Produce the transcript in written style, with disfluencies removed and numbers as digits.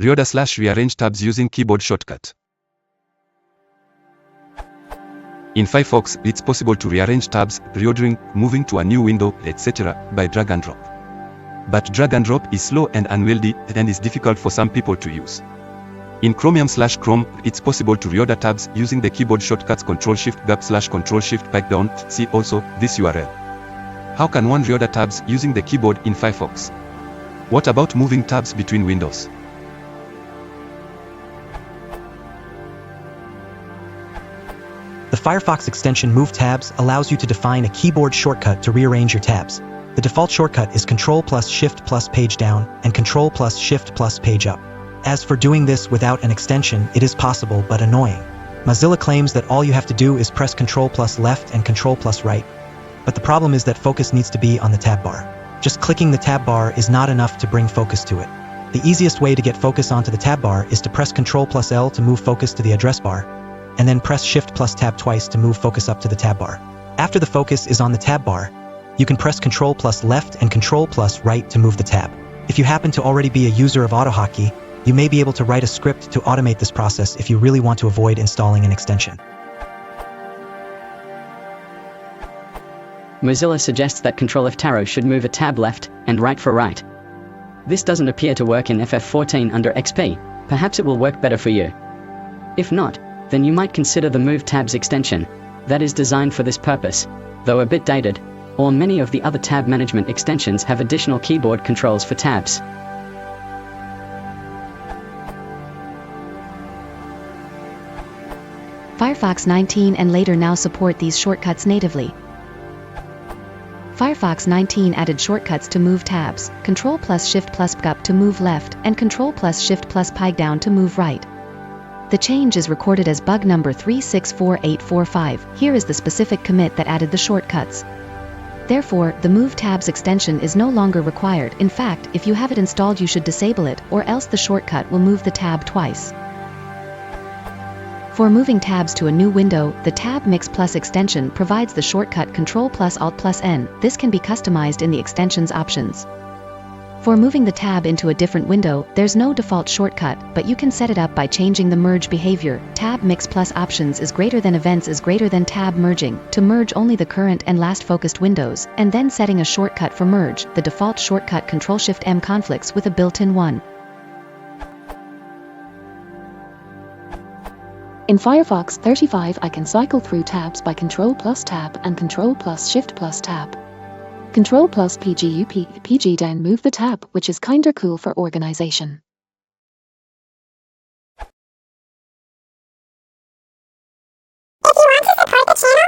Reorder/rearrange tabs using keyboard shortcut. In Firefox, it's possible to rearrange tabs, reordering, moving to a new window, etc. by drag and drop. But drag and drop is slow and unwieldy and is difficult for some people to use. In Chromium/Chrome, it's possible to reorder tabs using the keyboard shortcuts Ctrl+Shift+Gap/Ctrl+Shift down. See also this URL. How can one reorder tabs using the keyboard in Firefox? What about moving tabs between windows? The Firefox extension Move Tabs allows you to define a keyboard shortcut to rearrange your tabs. The default shortcut is Ctrl+Shift+Page down and Ctrl+Shift+Page up. As for doing this without an extension, it is possible but annoying. Mozilla claims that all you have to do is press Ctrl+Left and Ctrl+Right. But the problem is that focus needs to be on the tab bar. Just clicking the tab bar is not enough to bring focus to it. The easiest way to get focus onto the tab bar is to press Ctrl+L to move focus to the address bar, and then press Shift+Tab twice to move focus up to the tab bar. After the focus is on the tab bar, you can press Ctrl+Left and Ctrl+Right to move the tab. If you happen to already be a user of AutoHotkey, you may be able to write a script to automate this process if you really want to avoid installing an extension. Mozilla suggests that Ctrl+F should move a tab left and right for right. This doesn't appear to work in FF14 under XP. Perhaps it will work better for you. If not, then you might consider the Move Tabs extension that is designed for this purpose, though a bit dated, or many of the other tab management extensions have additional keyboard controls for tabs. Firefox 19 and later now support these shortcuts natively. Firefox 19 added shortcuts to move tabs, Ctrl+Shift+Up to move left, and Ctrl+Shift+Page down to move right. The change is recorded as bug number 364845. Here is the specific commit that added the shortcuts. Therefore, the Move Tabs extension is no longer required. In fact, if you have it installed, you should disable it, or else the shortcut will move the tab twice. For moving tabs to a new window, the Tab Mix Plus extension provides the shortcut Ctrl+Alt+N. This can be customized in the extension's options. For moving the tab into a different window, there's no default shortcut, but you can set it up by changing the merge behavior. Tab Mix Plus options is greater than events is greater than tab merging, to merge only the current and last focused windows, and then setting a shortcut for merge. The default shortcut Ctrl+Shift+M conflicts with a built-in one. In Firefox 35 I can cycle through tabs by Ctrl+Tab and Ctrl+Shift+Tab. Ctrl+PG down move the tab, which is kinda cool for organization. If you want to support the channel,